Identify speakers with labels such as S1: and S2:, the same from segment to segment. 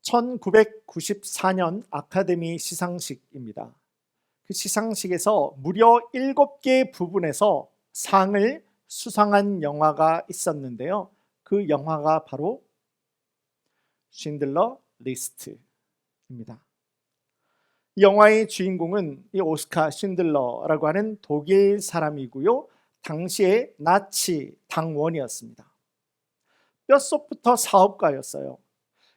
S1: 1994년 아카데미 시상식입니다. 그 시상식에서 무려 7개 부분에서 상을 수상한 영화가 있었는데요. 그 영화가 바로 쉰들러 리스트입니다. 이 영화의 주인공은 이 오스카 쉰들러라고 하는 독일 사람이고요. 당시에 나치 당원이었습니다. 뼛속부터 사업가였어요.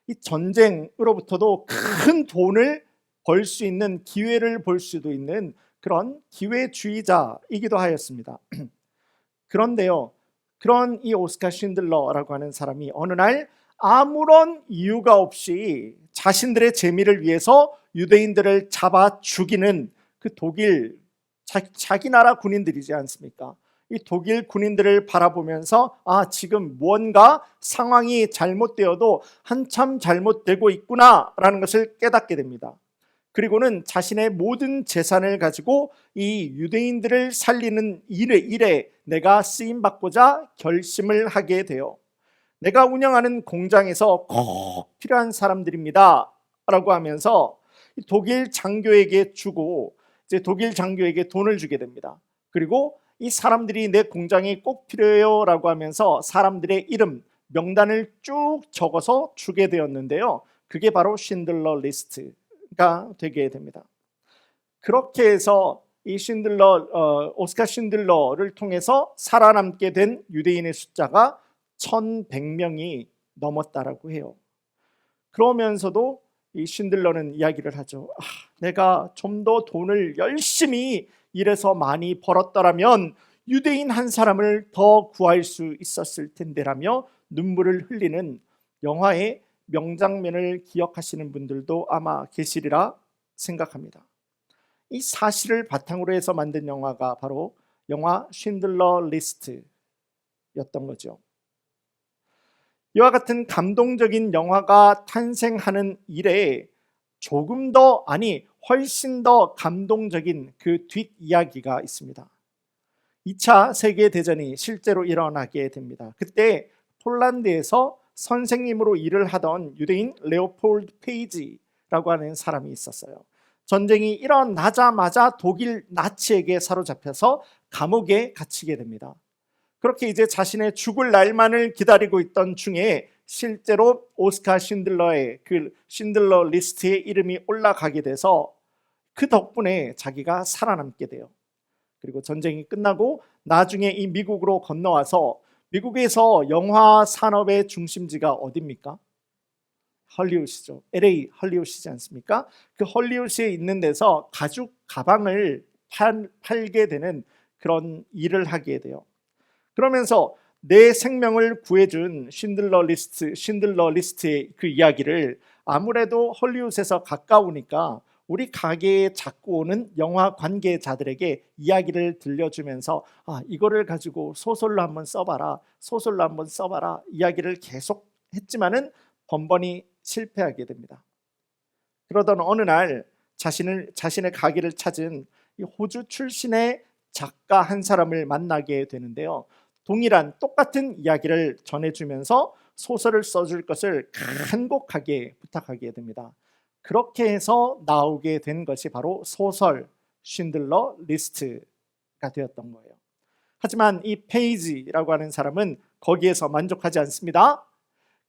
S1: 이 전쟁으로부터도 큰 돈을 벌 수 있는 기회를 볼 수도 있는 그런 기회주의자이기도 하였습니다. 그런데요, 그런 이 오스카 쉰들러라고 하는 사람이 어느 날 아무런 이유가 없이 자신들의 재미를 위해서 유대인들을 잡아 죽이는 그 독일, 자기 나라 군인들이지 않습니까? 이 독일 군인들을 바라보면서 지금 무언가 상황이 잘못되어도 한참 잘못되고 있구나라는 것을 깨닫게 됩니다. 그리고는 자신의 모든 재산을 가지고 이 유대인들을 살리는 일에 내가 쓰임받고자 결심을 하게 돼요. 내가 운영하는 공장에서 꼭 필요한 사람들입니다 라고 하면서 독일 장교에게 주고 이제 독일 장교에게 돈을 주게 됩니다. 그리고 이 사람들이 내 공장이 꼭 필요해요 라고 하면서 사람들의 이름, 명단을 쭉 적어서 주게 되었는데요. 그게 바로 쉰들러 리스트가 되게 됩니다. 그렇게 해서 이 오스카 쉰들러를 통해서 살아남게 된 유대인의 숫자가 1100명이 넘었다라고 해요. 그러면서도 이 쉰들러는 이야기를 하죠. 내가 좀 더 돈을 열심히 일해서 많이 벌었더라면 유대인 한 사람을 더 구할 수 있었을 텐데라며 눈물을 흘리는 영화의 명장면을 기억하시는 분들도 아마 계시리라 생각합니다. 이 사실을 바탕으로 해서 만든 영화가 바로 영화 쉰들러 리스트였던 거죠. 이와 같은 감동적인 영화가 탄생하는 일에 조금 더 훨씬 더 감동적인 그 뒷이야기가 있습니다. 2차 세계대전이 실제로 일어나게 됩니다. 그때 폴란드에서 선생님으로 일을 하던 유대인 레오폴드 페이지라고 하는 사람이 있었어요. 전쟁이 일어나자마자 독일 나치에게 사로잡혀서 감옥에 갇히게 됩니다. 그렇게 이제 자신의 죽을 날만을 기다리고 있던 중에 실제로 오스카 쉰들러의 그 쉰들러 리스트에 이름이 올라가게 돼서 그 덕분에 자기가 살아남게 돼요. 그리고 전쟁이 끝나고 나중에 이 미국으로 건너와서 미국에서 영화 산업의 중심지가 어디입니까? 헐리우드죠. LA 헐리우드이지 않습니까? 그 헐리우드에 있는 데서 가죽 가방을 팔게 되는 그런 일을 하게 돼요. 그러면서 내 생명을 구해준 쉰들러 리스트의 그 이야기를 아무래도 헐리우드에서 가까우니까 우리 가게에 자꾸 오는 영화 관계자들에게 이야기를 들려주면서 이거를 가지고 소설로 한번 써봐라 이야기를 계속 했지만은 번번이 실패하게 됩니다. 그러던 어느 날 자신의 가게를 찾은 이 호주 출신의 작가 한 사람을 만나게 되는데요. 똑같은 이야기를 전해주면서 소설을 써줄 것을 간곡하게 부탁하게 됩니다. 그렇게 해서 나오게 된 것이 바로 소설 쉰들러 리스트가 되었던 거예요. 하지만 이 페이지라고 하는 사람은 거기에서 만족하지 않습니다.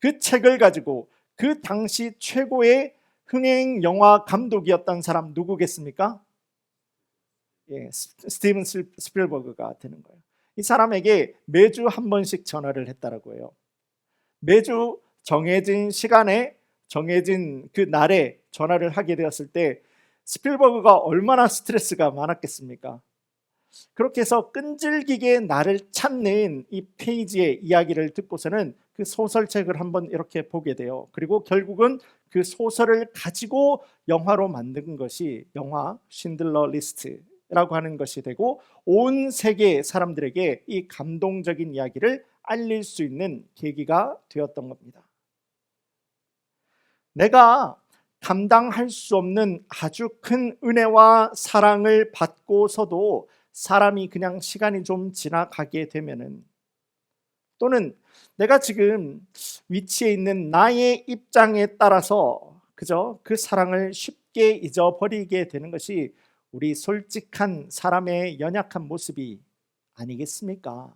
S1: 그 책을 가지고 그 당시 최고의 흥행 영화 감독이었던 사람 누구겠습니까? 스티븐 스필버그가 되는 거예요. 이 사람에게 매주 한 번씩 전화를 했다라고 해요. 매주 정해진 시간에 정해진 그 날에 전화를 하게 되었을 때 스필버그가 얼마나 스트레스가 많았겠습니까? 그렇게 해서 끈질기게 나를 찾는 이 페이지의 이야기를 듣고서는 그 소설책을 한번 이렇게 보게 돼요. 그리고 결국은 그 소설을 가지고 영화로 만든 것이 영화 쉰들러 리스트라고 하는 것이 되고 온 세계 사람들에게 이 감동적인 이야기를 알릴 수 있는 계기가 되었던 겁니다. 내가 감당할 수 없는 아주 큰 은혜와 사랑을 받고서도 사람이 그냥 시간이 좀 지나가게 되면은, 또는 내가 지금 위치에 있는 나의 입장에 따라서 그저 그 사랑을 쉽게 잊어버리게 되는 것이 우리 솔직한 사람의 연약한 모습이 아니겠습니까?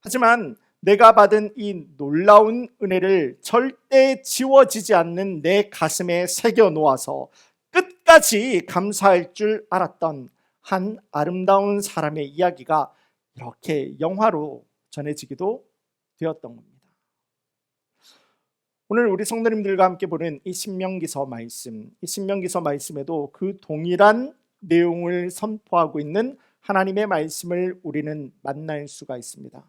S1: 하지만 내가 받은 이 놀라운 은혜를 절대 지워지지 않는 내 가슴에 새겨 놓아서 끝까지 감사할 줄 알았던 한 아름다운 사람의 이야기가 이렇게 영화로 전해지기도 되었던 겁니다. 오늘 우리 성도님들과 함께 보는 이 신명기서 말씀, 이 신명기서 말씀에도 그 동일한 내용을 선포하고 있는 하나님의 말씀을 우리는 만날 수가 있습니다.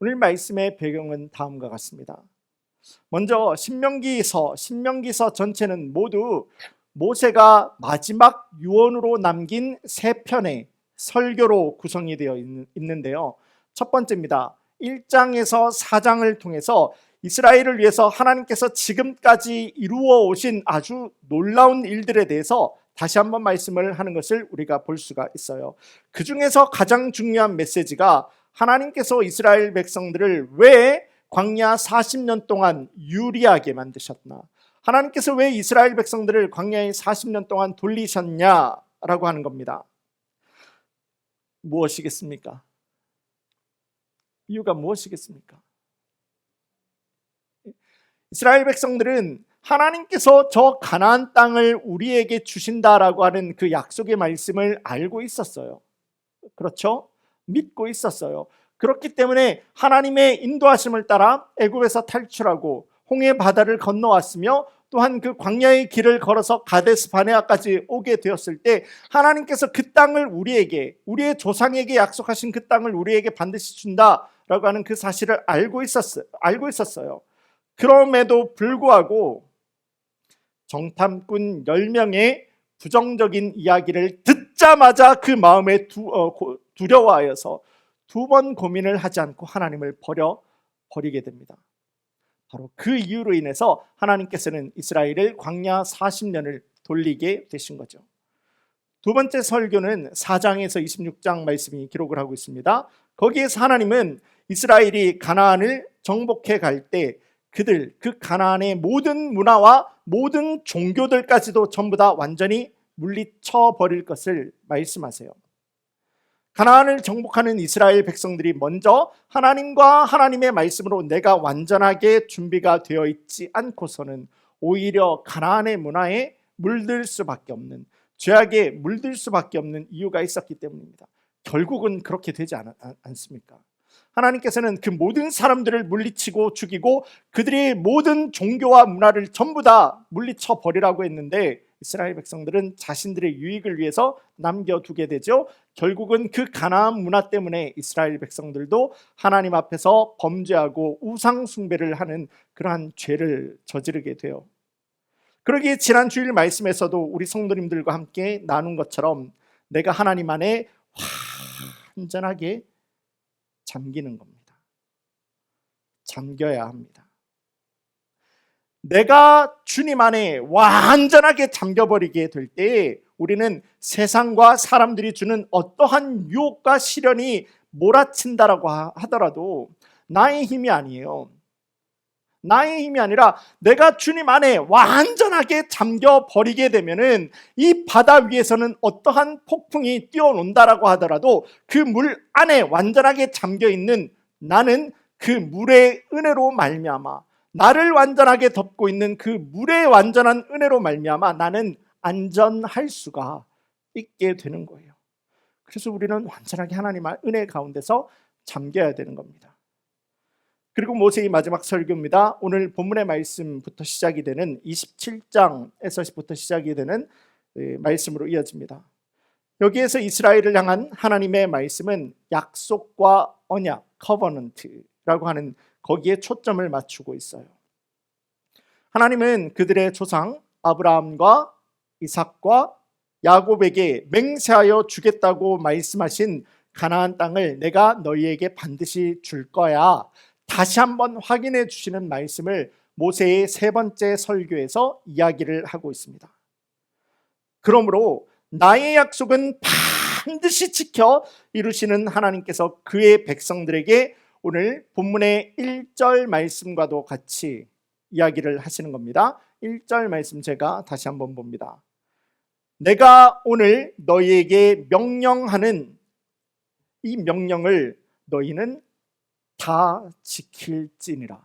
S1: 오늘 말씀의 배경은 다음과 같습니다. 먼저 신명기서 전체는 모두 모세가 마지막 유언으로 남긴 세 편의 설교로 구성이 되어 있는데요. 첫 번째입니다. 1장에서 4장을 통해서 이스라엘을 위해서 하나님께서 지금까지 이루어 오신 아주 놀라운 일들에 대해서 다시 한번 말씀을 하는 것을 우리가 볼 수가 있어요. 그 중에서 가장 중요한 메시지가 하나님께서 이스라엘 백성들을 왜 광야 40년 동안 유리하게 만드셨나? 하나님께서 왜 이스라엘 백성들을 광야에 40년 동안 돌리셨냐라고 하는 겁니다. 무엇이겠습니까? 이유가 무엇이겠습니까? 이스라엘 백성들은 하나님께서 저 가나안 땅을 우리에게 주신다라고 하는 그 약속의 말씀을 알고 있었어요. 그렇죠? 믿고 있었어요. 그렇기 때문에 하나님의 인도하심을 따라 애굽에서 탈출하고 홍해 바다를 건너왔으며 또한 그 광야의 길을 걸어서 가데스 바네아까지 오게 되었을 때 하나님께서 그 땅을 우리에게, 우리의 조상에게 약속하신 그 땅을 우리에게 반드시 준다라고 하는 그 사실을 알고 있었어요. 그럼에도 불구하고 정탐꾼 10명의 부정적인 이야기를 듣자마자 그 마음에 두려워하여서 두 번 고민을 하지 않고 하나님을 버리게 됩니다. 바로 그 이유로 인해서 하나님께서는 이스라엘을 광야 40년을 돌리게 되신 거죠. 두 번째 설교는 4장에서 26장 말씀이 기록을 하고 있습니다. 거기에서 하나님은 이스라엘이 가나안을 정복해 갈 때 그 가나안의 모든 문화와 모든 종교들까지도 전부 다 완전히 물리쳐 버릴 것을 말씀하세요. 가나안을 정복하는 이스라엘 백성들이 먼저 하나님과 하나님의 말씀으로 내가 완전하게 준비가 되어 있지 않고서는 오히려 가나안의 문화에 물들 수밖에 없는, 죄악에 물들 수밖에 없는 이유가 있었기 때문입니다. 결국은 그렇게 되지 않습니까? 하나님께서는 그 모든 사람들을 물리치고 죽이고 그들의 모든 종교와 문화를 전부 다 물리쳐 버리라고 했는데 이스라엘 백성들은 자신들의 유익을 위해서 남겨두게 되죠. 결국은 그 가나안 문화 때문에 이스라엘 백성들도 하나님 앞에서 범죄하고 우상 숭배를 하는 그러한 죄를 저지르게 돼요. 그러기에 지난 주일 말씀에서도 우리 성도님들과 함께 나눈 것처럼 내가 하나님 안에 완전하게 잠기는 겁니다. 잠겨야 합니다. 내가 주님 안에 완전하게 잠겨버리게 될 때 우리는 세상과 사람들이 주는 어떠한 유혹과 시련이 몰아친다라고 하더라도 나의 힘이 아니에요. 나의 힘이 아니라 내가 주님 안에 완전하게 잠겨버리게 되면은 이 바다 위에서는 어떠한 폭풍이 뛰어논다라고 하더라도 그 물 안에 완전하게 잠겨있는 나는 그 물의 은혜로 말미암아, 나를 완전하게 덮고 있는 그 물의 완전한 은혜로 말미암아 나는 안전할 수가 있게 되는 거예요. 그래서 우리는 완전하게 하나님의 은혜 가운데서 잠겨야 되는 겁니다. 그리고 모세의 마지막 설교입니다. 오늘 본문의 말씀부터 시작이 되는 27장에서부터 시작이 되는 말씀으로 이어집니다. 여기에서 이스라엘을 향한 하나님의 말씀은 약속과 언약, 커버넌트라고 하는 거기에 초점을 맞추고 있어요. 하나님은 그들의 조상 아브라함과 이삭과 야곱에게 맹세하여 주겠다고 말씀하신 가나안 땅을 내가 너희에게 반드시 줄 거야, 다시 한번 확인해 주시는 말씀을 모세의 세 번째 설교에서 이야기를 하고 있습니다. 그러므로 나의 약속은 반드시 지켜 이루시는 하나님께서 그의 백성들에게 오늘 본문의 1절 말씀과도 같이 이야기를 하시는 겁니다. 1절 말씀 제가 다시 한번 봅니다. 내가 오늘 너희에게 명령하는 이 명령을 너희는 다 지킬지니라.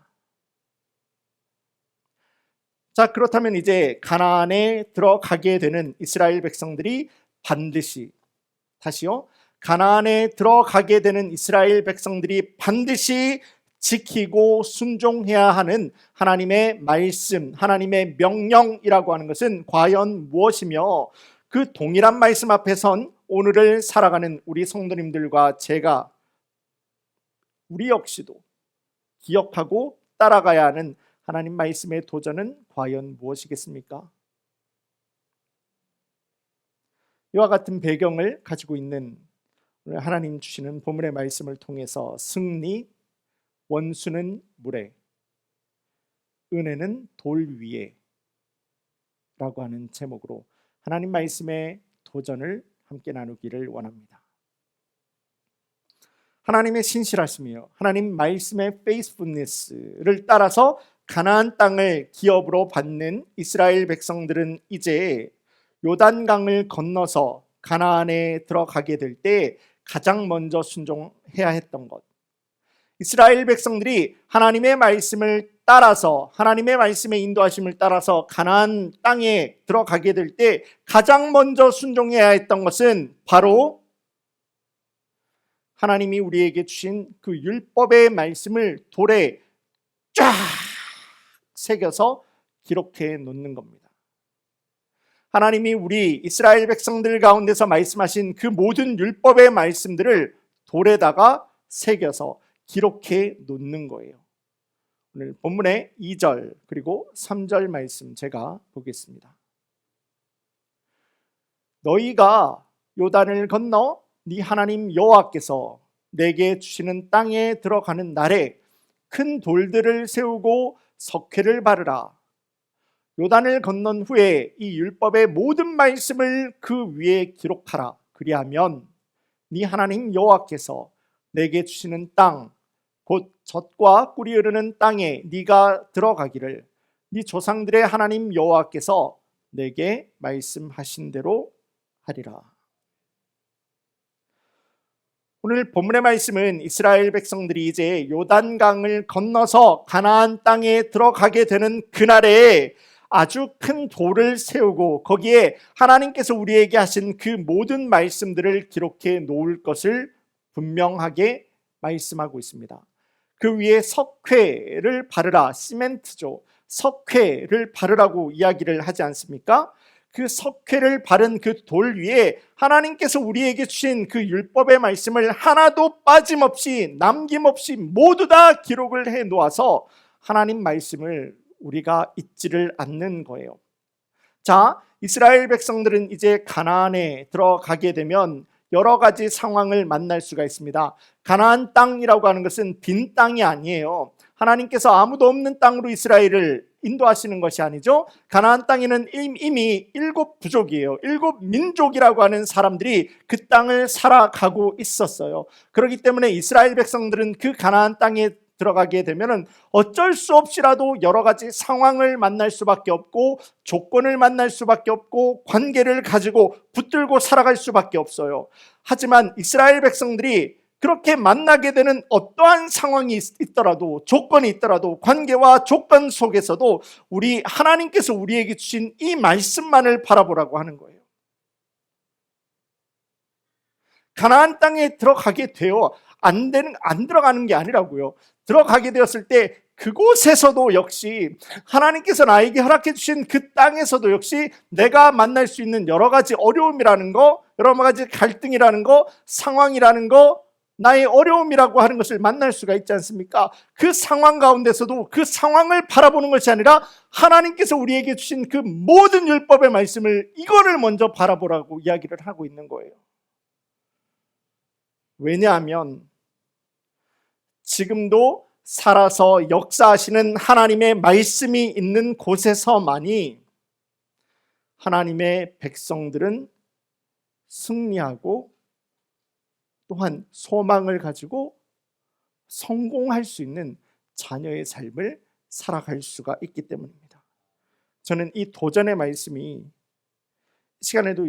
S1: 자, 그렇다면 이제 가나안에 들어가게 되는 이스라엘 백성들이 반드시, 다시요, 가나안에 들어가게 되는 이스라엘 백성들이 반드시 지키고 순종해야 하는 하나님의 말씀, 하나님의 명령이라고 하는 것은 과연 무엇이며, 그 동일한 말씀 앞에선 오늘을 살아가는 우리 성도님들과 제가, 우리 역시도 기억하고 따라가야 하는 하나님 말씀의 도전은 과연 무엇이겠습니까? 이와 같은 배경을 가지고 있는 오늘 하나님 주시는 본문의 말씀을 통해서 승리, 원수는 물에, 은혜는 돌 위에 라고 하는 제목으로 하나님 말씀의 도전을 함께 나누기를 원합니다. 하나님의 신실하심이요, 하나님 말씀의 페이스풀니스를 따라서 가나안 땅을 기업으로 받는 이스라엘 백성들은 이제 요단강을 건너서 가나안에 들어가게 될 때 가장 먼저 순종해야 했던 것, 이스라엘 백성들이 하나님의 말씀을 따라서, 하나님의 말씀의 인도하심을 따라서 가나안 땅에 들어가게 될 때 가장 먼저 순종해야 했던 것은 바로 하나님이 우리에게 주신 그 율법의 말씀을 돌에 쫙 새겨서 기록해 놓는 겁니다. 하나님이 우리 이스라엘 백성들 가운데서 말씀하신 그 모든 율법의 말씀들을 돌에다가 새겨서 기록해 놓는 거예요. 오늘 본문의 2절 그리고 3절 말씀 제가 보겠습니다. 너희가 요단을 건너 네 하나님 여호와께서 내게 주시는 땅에 들어가는 날에 큰 돌들을 세우고 석회를 바르라. 요단을 건넌 후에 이 율법의 모든 말씀을 그 위에 기록하라. 그리하면 네 하나님 여호와께서 내게 주시는 땅, 곧 젖과 꿀이 흐르는 땅에 네가 들어가기를 네 조상들의 하나님 여호와께서 내게 말씀하신 대로 하리라. 오늘 본문의 말씀은 이스라엘 백성들이 이제 요단강을 건너서 가나안 땅에 들어가게 되는 그날에 아주 큰 돌을 세우고 거기에 하나님께서 우리에게 하신 그 모든 말씀들을 기록해 놓을 것을 분명하게 말씀하고 있습니다. 그 위에 석회를 바르라, 시멘트죠. 석회를 바르라고 이야기를 하지 않습니까? 그 석회를 바른 그 돌 위에 하나님께서 우리에게 주신 그 율법의 말씀을 하나도 빠짐없이 남김없이 모두 다 기록을 해 놓아서 하나님 말씀을 우리가 잊지를 않는 거예요. 자, 이스라엘 백성들은 이제 가나안에 들어가게 되면 여러 가지 상황을 만날 수가 있습니다. 가나안 땅이라고 하는 것은 빈 땅이 아니에요. 하나님께서 아무도 없는 땅으로 이스라엘을 인도하시는 것이 아니죠. 가나안 땅에는 이미 7부족이에요. 7민족이라고 하는 사람들이 그 땅을 살아가고 있었어요. 그렇기 때문에 이스라엘 백성들은 그 가나안 땅에 들어가게 되면 어쩔 수 없이라도 여러 가지 상황을 만날 수밖에 없고 조건을 만날 수밖에 없고 관계를 가지고 붙들고 살아갈 수밖에 없어요. 하지만 이스라엘 백성들이 그렇게 만나게 되는 어떠한 상황이 있더라도, 조건이 있더라도, 관계와 조건 속에서도 우리 하나님께서 우리에게 주신 이 말씀만을 바라보라고 하는 거예요. 가나안 땅에 들어가게 되어 안 들어가는 게 아니라고요. 들어가게 되었을 때 그곳에서도 역시 하나님께서 나에게 허락해 주신 그 땅에서도 역시 내가 만날 수 있는 여러 가지 어려움이라는 거, 여러 가지 갈등이라는 거, 상황이라는 거, 나의 어려움이라고 하는 것을 만날 수가 있지 않습니까? 그 상황 가운데서도 그 상황을 바라보는 것이 아니라 하나님께서 우리에게 주신 그 모든 율법의 말씀을, 이거를 먼저 바라보라고 이야기를 하고 있는 거예요. 왜냐하면 지금도 살아서 역사하시는 하나님의 말씀이 있는 곳에서만이 하나님의 백성들은 승리하고 또한 소망을 가지고 성공할 수 있는 자녀의 삶을 살아갈 수가 있기 때문입니다. 저는 이 도전의 말씀이 이 시간에도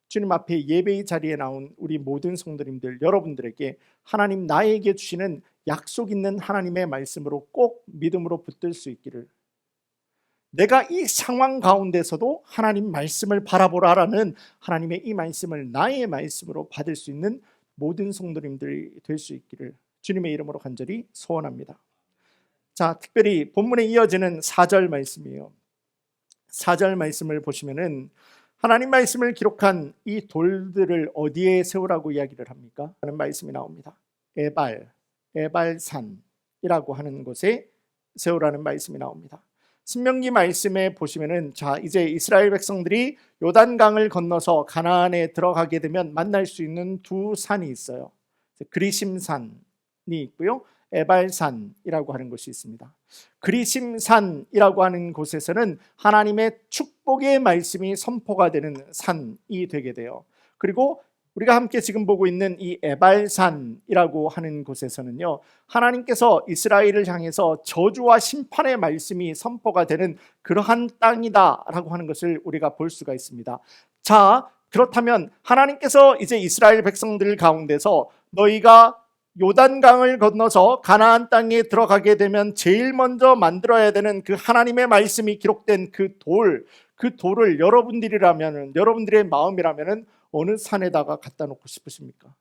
S1: 주님 앞에 예배의 자리에 나온 우리 모든 성도님들, 여러분들에게 하나님 나에게 주시는 약속 있는 하나님의 말씀으로 꼭 믿음으로 붙들 수 있기를, 내가 이 상황 가운데서도 하나님 말씀을 바라보라라는 하나님의 이 말씀을 나의 말씀으로 받을 수 있는 모든 성도님들이 될 수 있기를 주님의 이름으로 간절히 소원합니다. 자, 특별히 본문에 이어지는 4절 말씀이에요. 4절 말씀을 보시면은 하나님 말씀을 기록한 이 돌들을 어디에 세우라고 이야기를 합니까? 하는 말씀이 나옵니다. 에발산이라고 하는 곳에 세우라는 말씀이 나옵니다. 신명기 말씀에 보시면은, 자, 이제 이스라엘 백성들이 요단강을 건너서 가나안에 들어가게 되면 만날 수 있는 두 산이 있어요. 그리심산이 있고요, 에발산이라고 하는 곳이 있습니다. 그리심산이라고 하는 곳에서는 하나님의 축복의 말씀이 선포가 되는 산이 되게 돼요. 그리고 우리가 함께 지금 보고 있는 이 에발산이라고 하는 곳에서는요, 하나님께서 이스라엘을 향해서 저주와 심판의 말씀이 선포가 되는 그러한 땅이다라고 하는 것을 우리가 볼 수가 있습니다. 자, 그렇다면 하나님께서 이제 이스라엘 백성들 가운데서 너희가 요단강을 건너서 가나안 땅에 들어가게 되면 제일 먼저 만들어야 되는 그 하나님의 말씀이 기록된 그 돌을 여러분들이라면, 여러분들의 마음이라면 어느 산에다가 갖다 놓고 싶으십니까?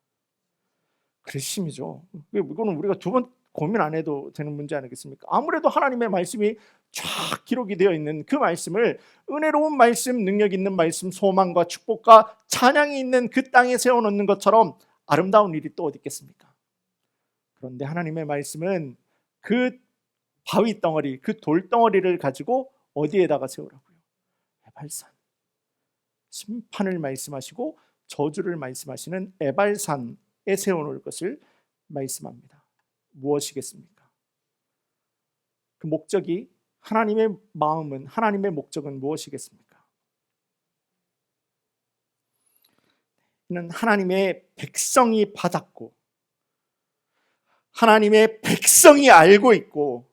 S1: 그리심이죠. 이거는 우리가 두 번 고민 안 해도 되는 문제 아니겠습니까? 아무래도 하나님의 말씀이 쫙 기록이 되어 있는 그 말씀을, 은혜로운 말씀, 능력 있는 말씀, 소망과 축복과 찬양이 있는 그 땅에 세워놓는 것처럼 아름다운 일이 또 어디 있겠습니까? 그런데 하나님의 말씀은 그 바위 덩어리, 그 돌덩어리를 가지고 어디에다가 세우라고요? 에발산. 심판을 말씀하시고 저주를 말씀하시는 에발산에 세워놓을 것을 말씀합니다. 무엇이겠습니까? 그 목적이, 하나님의 마음은, 하나님의 목적은 무엇이겠습니까? 이는 하나님의 백성이 받았고, 하나님의 백성이 알고 있고,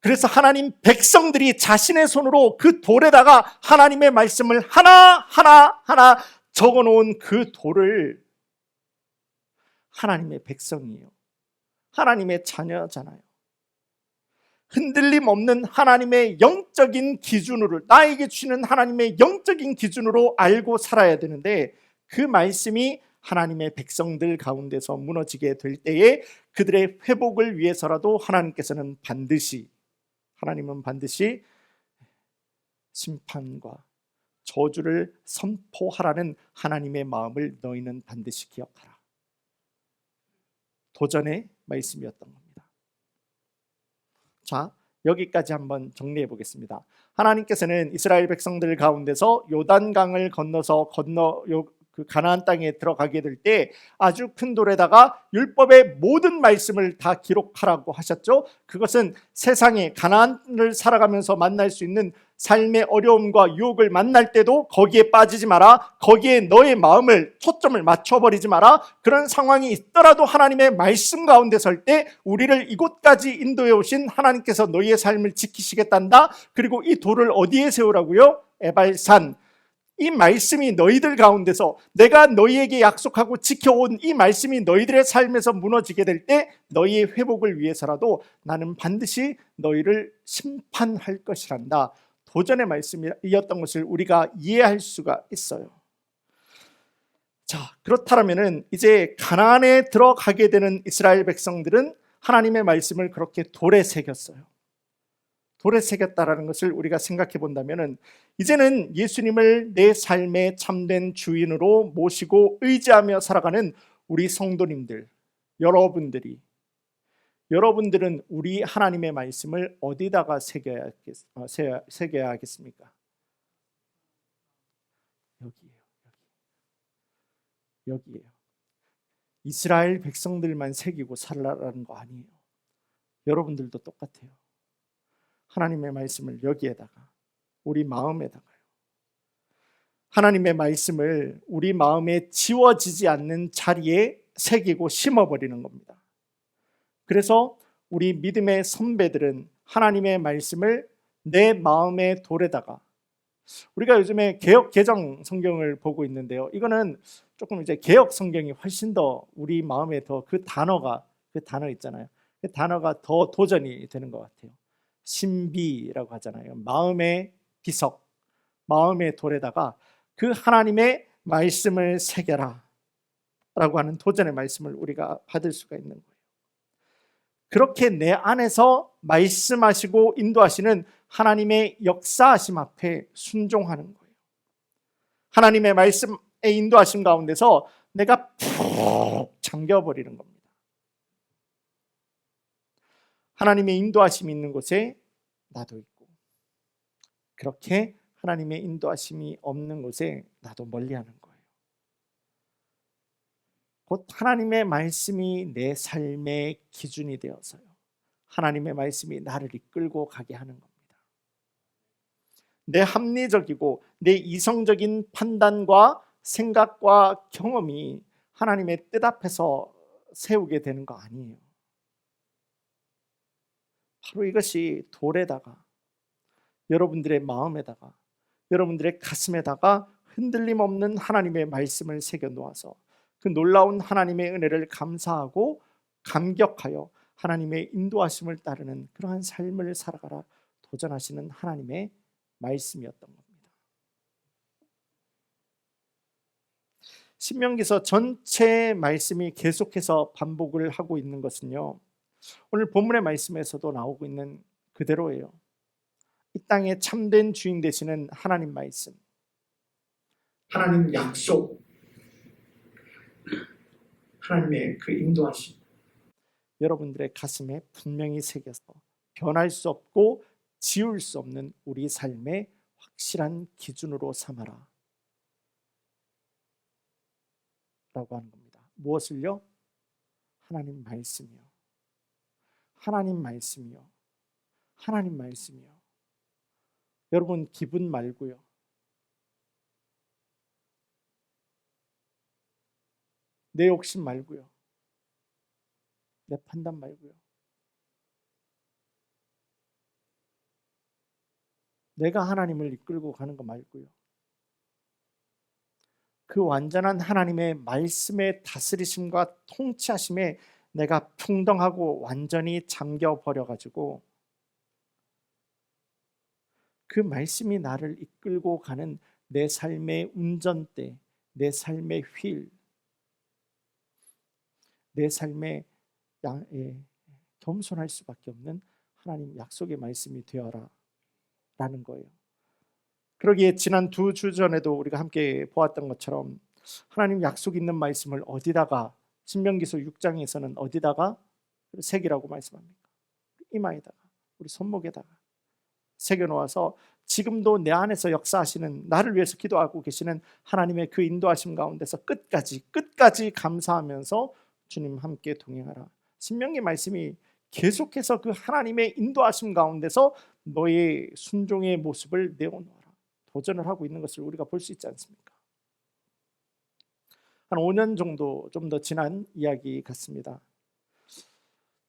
S1: 그래서 하나님 백성들이 자신의 손으로 그 돌에다가 하나님의 말씀을 하나 적어놓은 그 돌을, 하나님의 백성이에요. 하나님의 자녀잖아요. 흔들림 없는 하나님의 영적인 기준으로, 나에게 주시는 하나님의 영적인 기준으로 알고 살아야 되는데, 그 말씀이 하나님의 백성들 가운데서 무너지게 될 때에 그들의 회복을 위해서라도 하나님께서는 하나님은 반드시 심판과 저주를 선포하라는 하나님의 마음을 너희는 반드시 기억하라. 도전의 말씀이었던 겁니다. 자, 여기까지 한번 정리해 보겠습니다. 하나님께서는 이스라엘 백성들 가운데서 요단강을 건너서 그 가나안 땅에 들어가게 될 때 아주 큰 돌에다가 율법의 모든 말씀을 다 기록하라고 하셨죠. 그것은 세상에 가나안을 살아가면서 만날 수 있는 삶의 어려움과 유혹을 만날 때도 거기에 빠지지 마라, 거기에 너의 마음을, 초점을 맞춰버리지 마라. 그런 상황이 있더라도 하나님의 말씀 가운데 설 때 우리를 이곳까지 인도해 오신 하나님께서 너희의 삶을 지키시겠단다. 그리고 이 돌을 어디에 세우라고요? 에발산. 이 말씀이 너희들 가운데서, 내가 너희에게 약속하고 지켜온 이 말씀이 너희들의 삶에서 무너지게 될 때 너희의 회복을 위해서라도 나는 반드시 너희를 심판할 것이란다. 도전의 말씀이었던 것을 우리가 이해할 수가 있어요. 자, 그렇다면 이제 가나안에 들어가게 되는 이스라엘 백성들은 하나님의 말씀을 그렇게 돌에 새겼어요. 돌에 새겼다라는 것을 우리가 생각해 본다면, 이제는 예수님을 내 삶의 참된 주인으로 모시고 의지하며 살아가는 우리 성도님들, 여러분들은 우리 하나님의 말씀을 어디다가 새겨야 하겠습니까? 여기에요. 이스라엘 백성들만 새기고 살라라는 거 아니에요. 여러분들도 똑같아요. 하나님의 말씀을 여기에다가, 우리 마음에다가요. 하나님의 말씀을 우리 마음에 지워지지 않는 자리에 새기고 심어버리는 겁니다. 그래서 우리 믿음의 선배들은 하나님의 말씀을 내 마음의 돌에다가, 우리가 요즘에 개역 개정 성경을 보고 있는데요. 이거는 조금 이제 개역 성경이 훨씬 더 우리 마음에 더 그 단어 있잖아요. 그 단어가 더 도전이 되는 것 같아요. 신비라고 하잖아요. 마음의 비석, 마음의 돌에다가 그 하나님의 말씀을 새겨라 라고 하는 도전의 말씀을 우리가 받을 수가 있는 거예요. 그렇게 내 안에서 말씀하시고 인도하시는 하나님의 역사하심 앞에 순종하는 거예요. 하나님의 말씀의 인도하심 가운데서 내가 푹 잠겨버리는 겁니다. 하나님의 인도하심이 있는 곳에 나도 있고, 그렇게 하나님의 인도하심이 없는 곳에 나도 멀리하는 거예요. 곧 하나님의 말씀이 내 삶의 기준이 되어서요, 하나님의 말씀이 나를 이끌고 가게 하는 겁니다. 내 합리적이고 내 이성적인 판단과 생각과 경험이 하나님의 뜻 앞에서 세우게 되는 거 아니에요. 바로 이것이 돌에다가, 여러분들의 마음에다가, 여러분들의 가슴에다가 흔들림 없는 하나님의 말씀을 새겨 놓아서 그 놀라운 하나님의 은혜를 감사하고 감격하여 하나님의 인도하심을 따르는 그러한 삶을 살아가라 도전하시는 하나님의 말씀이었던 겁니다. 신명기서 전체 말씀이 계속해서 반복을 하고 있는 것은요, 오늘 본문의 말씀에서도 나오고 있는 그대로예요. 이 땅의 참된 주인 되시는 하나님 말씀, 하나님 약속, 하나님의 그 인도하심, 여러분들의 가슴에 분명히 새겨서 변할 수 없고 지울 수 없는 우리 삶의 확실한 기준으로 삼아라 라고 하는 겁니다. 무엇을요? 하나님 말씀이요. 하나님 말씀이요. 하나님 말씀이요. 여러분 기분 말고요, 내 욕심 말고요, 내 판단 말고요, 내가 하나님을 이끌고 가는 거 말고요, 그 완전한 하나님의 말씀의 다스리심과 통치하심에 내가 풍덩하고 완전히 잠겨버려가지고 그 말씀이 나를 이끌고 가는 내 삶의 운전대, 내 삶의 휠, 내 삶의 겸손할 수밖에 없는 하나님 약속의 말씀이 되어라 라는 거예요. 그러기에 지난 2주 전에도 우리가 함께 보았던 것처럼 하나님 약속 있는 말씀을 어디다가, 신명기서 6장에서는 어디다가 새기라고 말씀합니까? 이마에다가, 우리 손목에다가 새겨놓아서 지금도 내 안에서 역사하시는, 나를 위해서 기도하고 계시는 하나님의 그 인도하심 가운데서 끝까지 감사하면서 주님 함께 동행하라. 신명기 말씀이 계속해서 그 하나님의 인도하심 가운데서 너의 순종의 모습을 내어놓아라 도전을 하고 있는 것을 우리가 볼 수 있지 않습니까? 한 5년 정도 좀 더 지난 이야기 같습니다.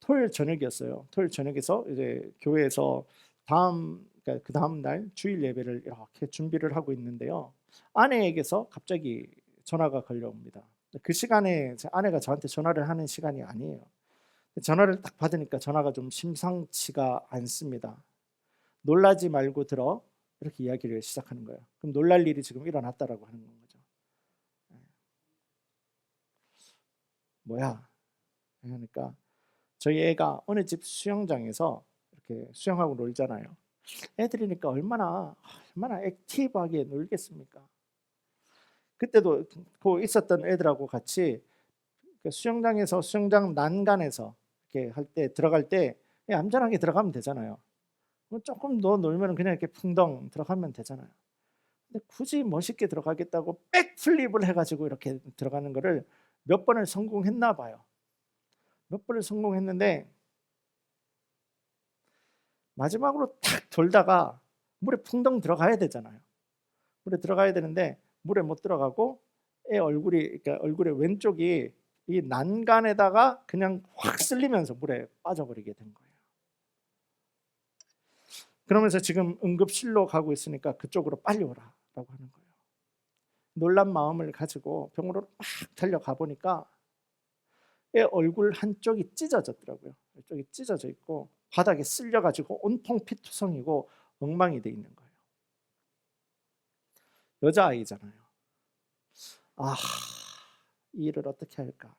S1: 토요일 저녁이었어요. 토요일 저녁에서 이제 교회에서 그러니까 그 다음 날 주일 예배를 이렇게 준비를 하고 있는데요, 아내에게서 갑자기 전화가 걸려옵니다. 그 시간에 제 아내가 저한테 전화를 하는 시간이 아니에요. 전화를 딱 받으니까 전화가 좀 심상치가 않습니다. 놀라지 말고 들어, 이렇게 이야기를 시작하는 거예요. 그럼 놀랄 일이 지금 일어났다라고 하는 거죠. 뭐야? 그러니까 저희 애가 어느 집 수영장에서 이렇게 수영하고 놀잖아요. 애들이니까 얼마나 액티브하게 놀겠습니까? 그때도 그 있었던 애들하고 같이 수영장에서 수영장 난간에서 이렇게 할 때 들어갈 때 얌전하게 들어가면 되잖아요. 조금 더 놀면 그냥 이렇게 풍덩 들어가면 되잖아요. 근데 굳이 멋있게 들어가겠다고 백플립을 해가지고 이렇게 들어가는 거를 몇 번을 성공했나 봐요. 몇 번을 성공했는데 마지막으로 탁 돌다가 물에 풍덩 들어가야 되잖아요. 물에 들어가야 되는데 물에 못 들어가고 애 얼굴이, 그러니까 얼굴의 왼쪽이 이 난간에다가 그냥 확 쓸리면서 물에 빠져버리게 된 거예요. 그러면서 지금 응급실로 가고 있으니까 그쪽으로 빨리 오라라고 하는 거예요. 놀란 마음을 가지고 병원으로 막 달려가 보니까 애 얼굴 한쪽이 찢어졌더라고요. 이쪽이 찢어져 있고 바닥에 쓸려가지고 온통 피투성이고 엉망이 돼 있는 거예요. 여자아이잖아요. 이 일을 어떻게 할까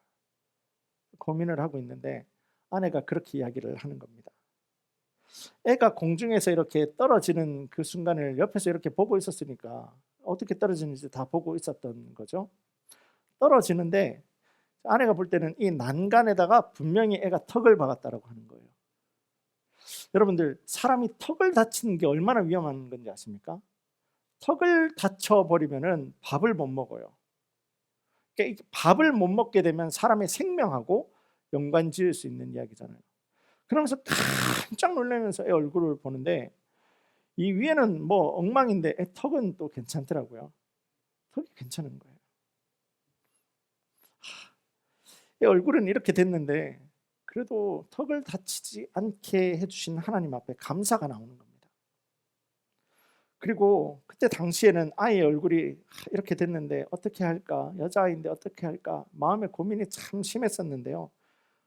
S1: 고민을 하고 있는데 아내가 그렇게 이야기를 하는 겁니다. 애가 공중에서 이렇게 떨어지는 그 순간을 옆에서 이렇게 보고 있었으니까 어떻게 떨어지는지 다 보고 있었던 거죠. 떨어지는데 아내가 볼 때는 이 난간에다가 분명히 애가 턱을 박았다라고 하는 거예요. 여러분들, 사람이 턱을 다치는 게 얼마나 위험한 건지 아십니까? 턱을 다쳐버리면 밥을 못 먹어요. 그러니까 밥을 못 먹게 되면 사람의 생명하고 연관지을 수 있는 이야기잖아요. 그러면서 깜짝 놀라면서 애 얼굴을 보는데 이 위에는 뭐 엉망인데 애 턱은 또 괜찮더라고요. 턱이 괜찮은 거예요. 애 얼굴은 이렇게 됐는데 그래도 턱을 다치지 않게 해주신 하나님 앞에 감사가 나오는 겁니다. 그리고 그때 당시에는 아이의 얼굴이 이렇게 됐는데 어떻게 할까, 여자아이인데 어떻게 할까 마음의 고민이 참 심했었는데요.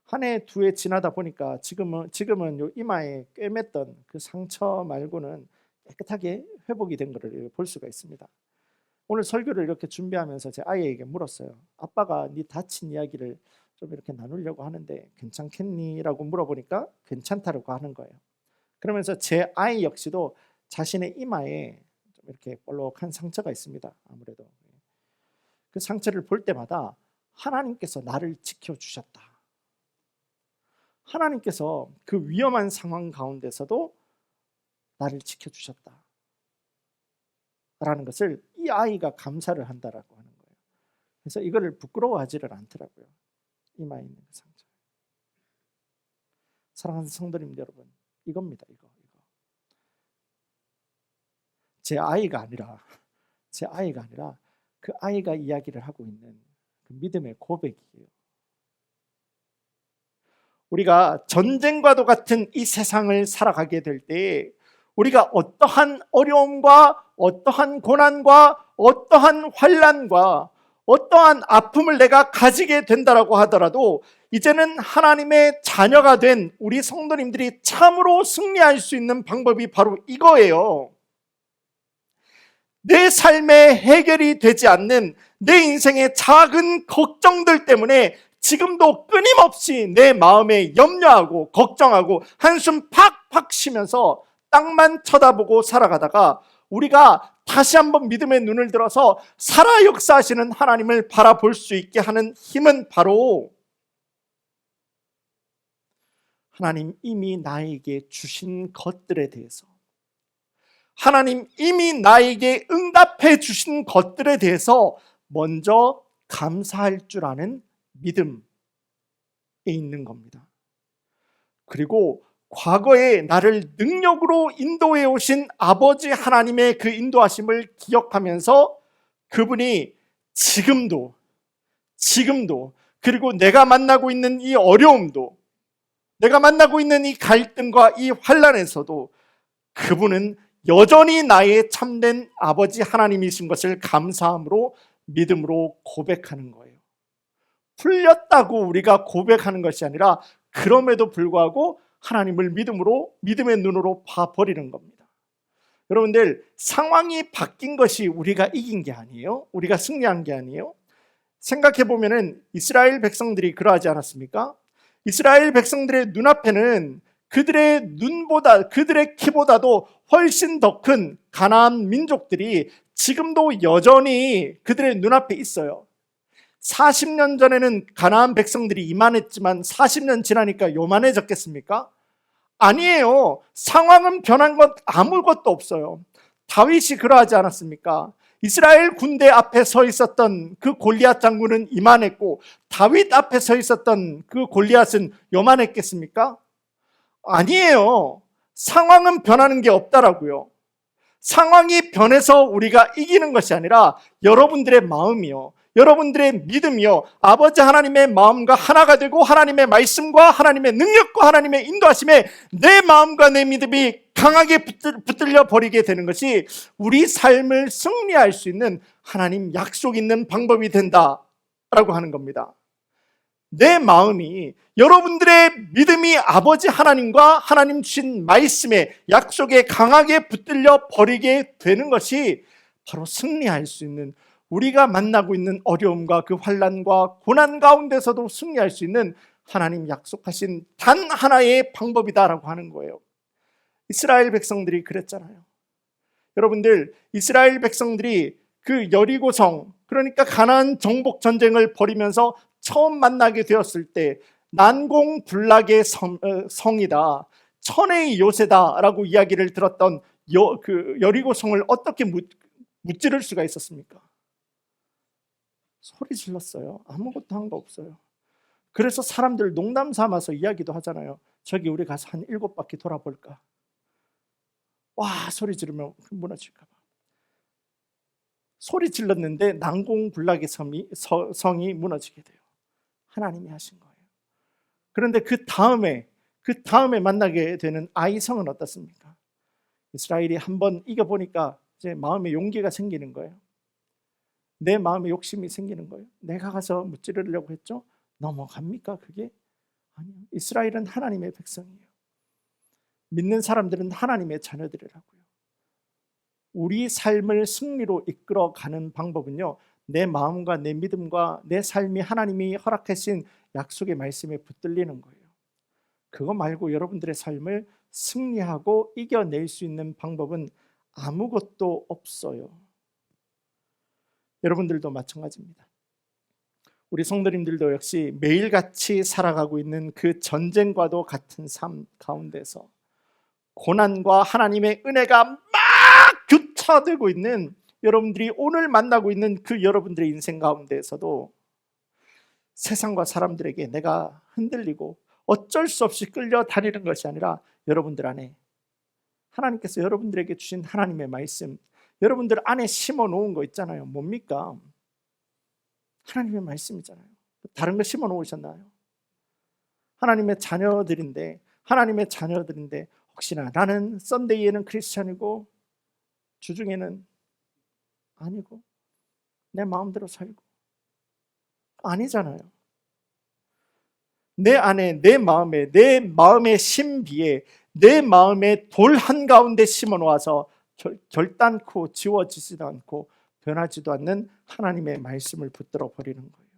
S1: 한 해, 두 해 지나다 보니까 지금은 요 이마에 꿰맸던 그 상처 말고는 깨끗하게 회복이 된 것을 볼 수가 있습니다. 오늘 설교를 이렇게 준비하면서 제 아이에게 물었어요. 아빠가 네 다친 이야기를 좀 이렇게 나누려고 하는데 괜찮겠니? 라고 물어보니까 괜찮다라고 하는 거예요. 그러면서 제 아이 역시도 자신의 이마에 좀 이렇게 볼록한 상처가 있습니다. 아무래도 그 상처를 볼 때마다 하나님께서 나를 지켜주셨다. 하나님께서 그 위험한 상황 가운데서도 나를 지켜주셨다 라는 것을 이 아이가 감사를 한다라고 하는 거예요. 그래서 이거를 부끄러워하지를 않더라고요. 이마에 있는 그 상처. 사랑하는 성도님 여러분, 이겁니다. 이거. 제 아이가 아니라 그 아이가 이야기를 하고 있는 그 믿음의 고백이에요. 우리가 전쟁과도 같은 이 세상을 살아가게 될 때 우리가 어떠한 어려움과 어떠한 고난과 어떠한 환난과 어떠한 아픔을 내가 가지게 된다라고 하더라도 이제는 하나님의 자녀가 된 우리 성도님들이 참으로 승리할 수 있는 방법이 바로 이거예요. 내 삶에 해결이 되지 않는 내 인생의 작은 걱정들 때문에 지금도 끊임없이 내 마음에 염려하고 걱정하고 한숨 팍팍 쉬면서 땅만 쳐다보고 살아가다가 우리가 다시 한번 믿음의 눈을 들어서 살아 역사하시는 하나님을 바라볼 수 있게 하는 힘은 바로 하나님 이미 나에게 주신 것들에 대해서, 하나님 이미 나에게 응답해 주신 것들에 대해서 먼저 감사할 줄 아는 믿음에 있는 겁니다. 그리고 과거에 나를 능력으로 인도해 오신 아버지 하나님의 그 인도하심을 기억하면서 그분이 지금도 그리고 내가 만나고 있는 이 어려움도, 내가 만나고 있는 이 갈등과 이 환난에서도 그분은 여전히 나의 참된 아버지 하나님이신 것을 감사함으로 믿음으로 고백하는 거예요. 풀렸다고 우리가 고백하는 것이 아니라 그럼에도 불구하고 하나님을 믿음의 눈으로 봐버리는 겁니다. 여러분들, 상황이 바뀐 것이 우리가 이긴 게 아니에요. 우리가 승리한 게 아니에요. 생각해 보면은 이스라엘 백성들이 그러하지 않았습니까? 이스라엘 백성들의 눈앞에는 그들의 키보다도 훨씬 더 큰 가나안 민족들이 지금도 여전히 그들의 눈앞에 있어요. 40년 전에는 가나안 백성들이 이만했지만 40년 지나니까 요만해졌겠습니까? 아니에요. 상황은 변한 것 아무것도 없어요. 다윗이 그러하지 않았습니까? 이스라엘 군대 앞에 서 있었던 그 골리앗 장군은 이만했고 다윗 앞에 서 있었던 그 골리앗은 요만했겠습니까? 아니에요. 상황은 변하는 게 없다라고요. 상황이 변해서 우리가 이기는 것이 아니라 여러분들의 마음이요, 여러분들의 믿음이요, 아버지 하나님의 마음과 하나가 되고 하나님의 말씀과 하나님의 능력과 하나님의 인도하심에 내 마음과 내 믿음이 강하게 붙들려 버리게 되는 것이 우리 삶을 승리할 수 있는 하나님 약속 있는 방법이 된다라고 하는 겁니다. 내 마음이, 여러분들의 믿음이 아버지 하나님과 하나님 주신 말씀에, 약속에 강하게 붙들려 버리게 되는 것이 바로 승리할 수 있는, 우리가 만나고 있는 어려움과 그 환난과 고난 가운데서도 승리할 수 있는 하나님 약속하신 단 하나의 방법이다라고 하는 거예요. 이스라엘 백성들이 그랬잖아요. 여러분들, 이스라엘 백성들이 그 여리고성, 그러니까 가나안 정복 전쟁을 벌이면서 처음 만나게 되었을 때 난공불락의 성이다, 천의 요새다라고 이야기를 들었던 그 여리고성을 어떻게 무찌를 수가 있었습니까? 소리 질렀어요. 아무것도 한 거 없어요. 그래서 사람들 농담 삼아서 이야기도 하잖아요. 저기 우리 가서 한 7바퀴 돌아볼까? 와, 소리 지르면 무너질까 봐. 소리 질렀는데 난공불락의 성이 무너지게 돼요. 하나님이 하신 거예요. 그런데 그 다음에 만나게 되는 아이성은 어떻습니까? 이스라엘이 한번 이겨보니까 이제 마음에 용기가 생기는 거예요. 내 마음에 욕심이 생기는 거예요. 내가 가서 무찌르려고 했죠? 넘어갑니까 그게? 아니요. 이스라엘은 하나님의 백성이에요. 믿는 사람들은 하나님의 자녀들이라고요. 우리 삶을 승리로 이끌어가는 방법은요, 내 마음과 내 믿음과 내 삶이 하나님이 허락하신 약속의 말씀에 붙들리는 거예요. 그거 말고 여러분들의 삶을 승리하고 이겨낼 수 있는 방법은 아무것도 없어요. 여러분들도 마찬가지입니다. 우리 성도님들도 역시 매일같이 살아가고 있는 그 전쟁과도 같은 삶 가운데서 고난과 하나님의 은혜가 막 교차되고 있는 여러분들이 오늘 만나고 있는 그 여러분들의 인생 가운데에서도 세상과 사람들에게 내가 흔들리고 어쩔 수 없이 끌려다니는 것이 아니라 여러분들 안에 하나님께서 여러분들에게 주신 하나님의 말씀, 여러분들 안에 심어 놓은 거 있잖아요. 뭡니까? 하나님의 말씀이잖아요. 다른 거 심어 놓으셨나요? 하나님의 자녀들인데 혹시나 나는 썬데이에는 크리스찬이고 주중에는 아니고 내 마음대로 살고, 아니잖아요. 내 안에, 내 마음의 신비에, 내 마음의 돌 한가운데 심어 놓아서 결단코 지워지지도 않고 변하지도 않는 하나님의 말씀을 붙들어 버리는 거예요.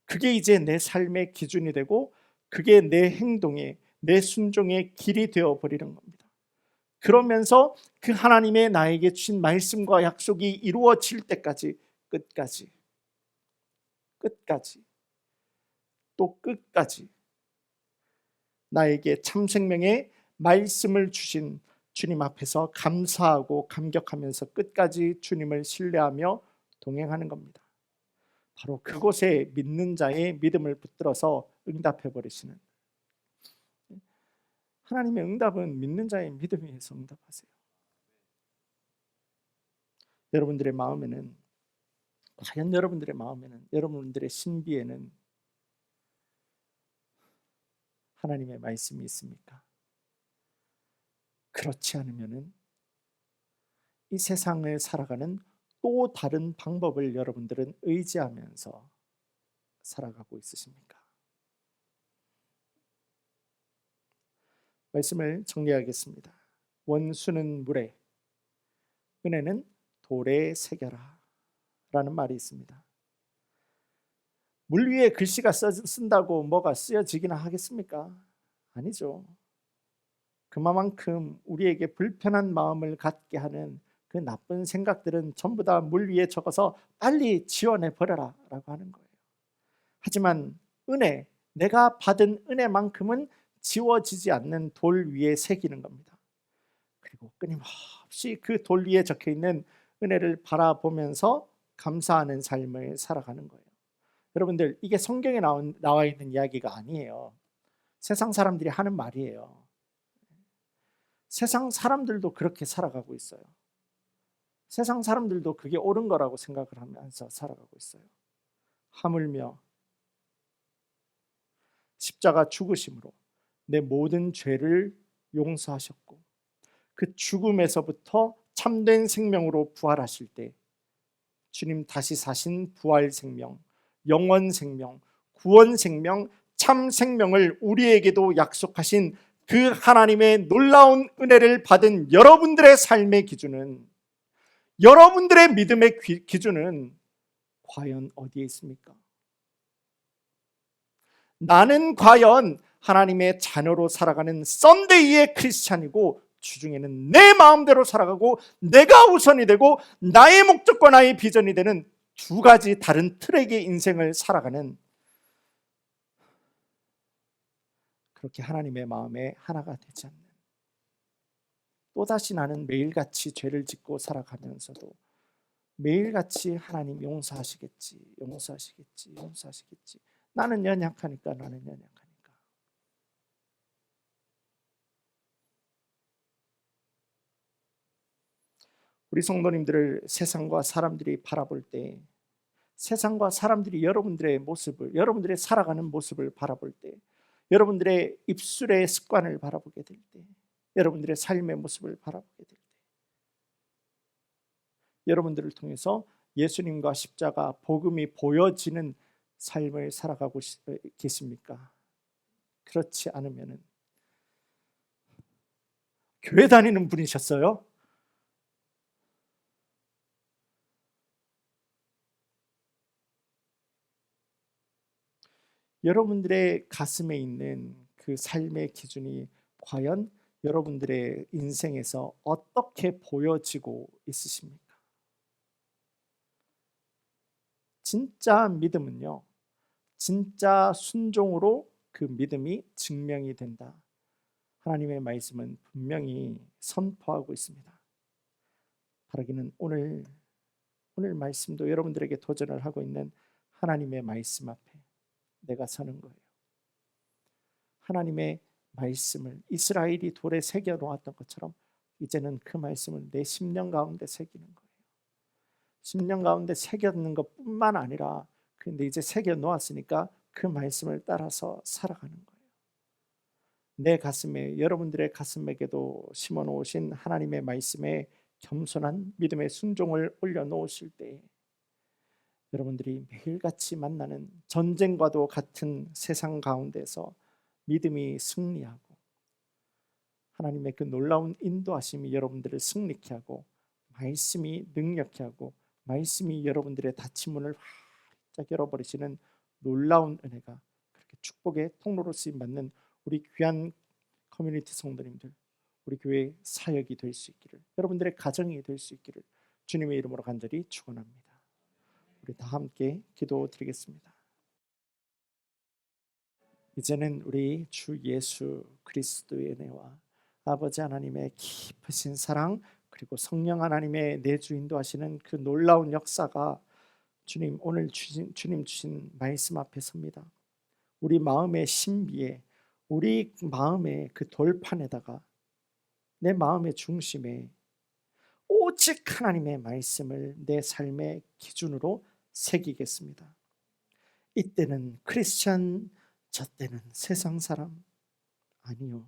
S1: 그게 이제 내 삶의 기준이 되고 그게 내 행동의, 내 순종의 길이 되어 버리는 겁니다. 그러면서 그 하나님의 나에게 주신 말씀과 약속이 이루어질 때까지, 끝까지 또 끝까지 나에게 참 생명의 말씀을 주신 주님 앞에서 감사하고 감격하면서 끝까지 주님을 신뢰하며 동행하는 겁니다. 바로 그곳에 믿는 자의 믿음을 붙들어서 응답해 버리시는, 하나님의 응답은 믿는 자의 믿음에 의해서 응답하세요. 여러분들의 마음에는, 과연 여러분들의 마음에는, 여러분들의 신비에는 하나님의 말씀이 있습니까? 그렇지 않으면은 이 세상을 살아가는 또 다른 방법을 여러분들은 의지하면서 살아가고 있으십니까? 말씀을 정리하겠습니다. 원수는 물에, 은혜는 돌에 새겨라 라는 말이 있습니다. 물 위에 글씨가 쓴다고 뭐가 쓰여지기나 하겠습니까? 아니죠. 그만큼 우리에게 불편한 마음을 갖게 하는 그 나쁜 생각들은 전부 다 물 위에 적어서 빨리 지워내 버려라 라고 하는 거예요. 하지만 은혜, 내가 받은 은혜만큼은 지워지지 않는 돌 위에 새기는 겁니다. 그리고 끊임없이 그 돌 위에 적혀있는 은혜를 바라보면서 감사하는 삶을 살아가는 거예요. 여러분들, 이게 성경에 나와 있는 이야기가 아니에요. 세상 사람들이 하는 말이에요. 세상 사람들도 그렇게 살아가고 있어요. 세상 사람들도 그게 옳은 거라고 생각을 하면서 살아가고 있어요. 하물며 십자가 죽으심으로 내 모든 죄를 용서하셨고 그 죽음에서부터 참된 생명으로 부활하실 때 주님 다시 사신 부활 생명, 영원 생명, 구원 생명, 참 생명을 우리에게도 약속하신 그 하나님의 놀라운 은혜를 받은 여러분들의 삶의 기준은, 여러분들의 믿음의 기준은 과연 어디에 있습니까? 나는 과연 하나님의 자녀로 살아가는 썬데이의 크리스찬이고 주중에는 내 마음대로 살아가고 내가 우선이 되고 나의 목적과 나의 비전이 되는 두 가지 다른 트랙의 인생을 살아가는, 그렇게 하나님의 마음에 하나가 되지 않는, 또다시 나는 매일같이 죄를 짓고 살아가면서도 매일같이 하나님 용서하시겠지, 용서하시겠지, 용서하시겠지, 나는 연약하니까, 나는 연약하니까. 우리 성도님들을 세상과 사람들이 바라볼 때, 세상과 사람들이 여러분들의 모습을, 여러분들의 살아가는 모습을 바라볼 때, 여러분들의 입술의 습관을 바라보게 될 때, 여러분들의 삶의 모습을 바라보게 될 때, 여러분들을 통해서 예수님과 십자가, 복음이 보여지는 삶을 살아가고 계십니까? 그렇지 않으면 교회 다니는 분이셨어요? 여러분들의 가슴에 있는 그 삶의 기준이 과연 여러분들의 인생에서 어떻게 보여지고 있으십니까? 진짜 믿음은요, 진짜 순종으로 그 믿음이 증명이 된다. 하나님의 말씀은 분명히 선포하고 있습니다. 바라기는 오늘 말씀도 여러분들에게 도전을 하고 있는 하나님의 말씀 앞에 내가 서는 거예요. 하나님의 말씀을 이스라엘이 돌에 새겨 놓았던 것처럼 이제는 그 말씀을 내 심령 가운데 새기는 거예요. 심령 가운데 새겨놓는 것뿐만 아니라, 근데 이제 새겨 놓았으니까 그 말씀을 따라서 살아가는 거예요. 내 가슴에, 여러분들의 가슴에게도 심어 놓으신 하나님의 말씀에 겸손한 믿음의 순종을 올려 놓으실 때, 여러분들이 매일같이 만나는 전쟁과도 같은 세상 가운데서 믿음이 승리하고 하나님의 그 놀라운 인도하심이 여러분들을 승리케 하고, 말씀이 능력케 하고, 말씀이 여러분들의 닫힌 문을 활짝 열어버리시는 놀라운 은혜가, 그렇게 축복의 통로로 쓰임받는 우리 귀한 커뮤니티 성도님들, 우리 교회 사역이 될 수 있기를, 여러분들의 가정이 될 수 있기를 주님의 이름으로 간절히 축원합니다. 우리 다 함께 기도드리겠습니다. 이제는 우리 주 예수 그리스도의 은혜와 아버지 하나님의 깊으신 사랑, 그리고 성령 하나님의 내주 인도하시는 그 놀라운 역사가 주님 오늘 주님 주신 말씀 앞에 섭니다. 우리 마음의 신비에, 우리 마음의 그 돌판에다가, 내 마음의 중심에 오직 하나님의 말씀을 내 삶의 기준으로 새기겠습니다. 이때는 크리스찬, 저 때는 세상 사람, 아니요,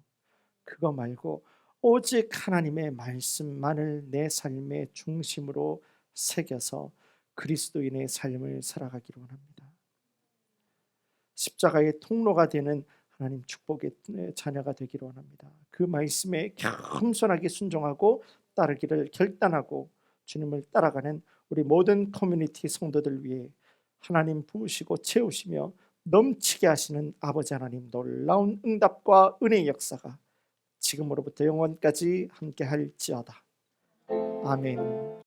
S1: 그거 말고 오직 하나님의 말씀만을 내 삶의 중심으로 새겨서 그리스도인의 삶을 살아가기를 원합니다. 십자가의 통로가 되는 하나님 축복의 자녀가 되기를 원합니다. 그 말씀에 겸손하게 순종하고 따르기를 결단하고 주님을 따라가는 우리 모든 커뮤니티 성도들 위해 하나님 부으시고 채우시며 넘치게 하시는 아버지 하나님 놀라운 응답과 은혜의 역사가 지금으로부터 영원까지 함께 할지어다. 아멘.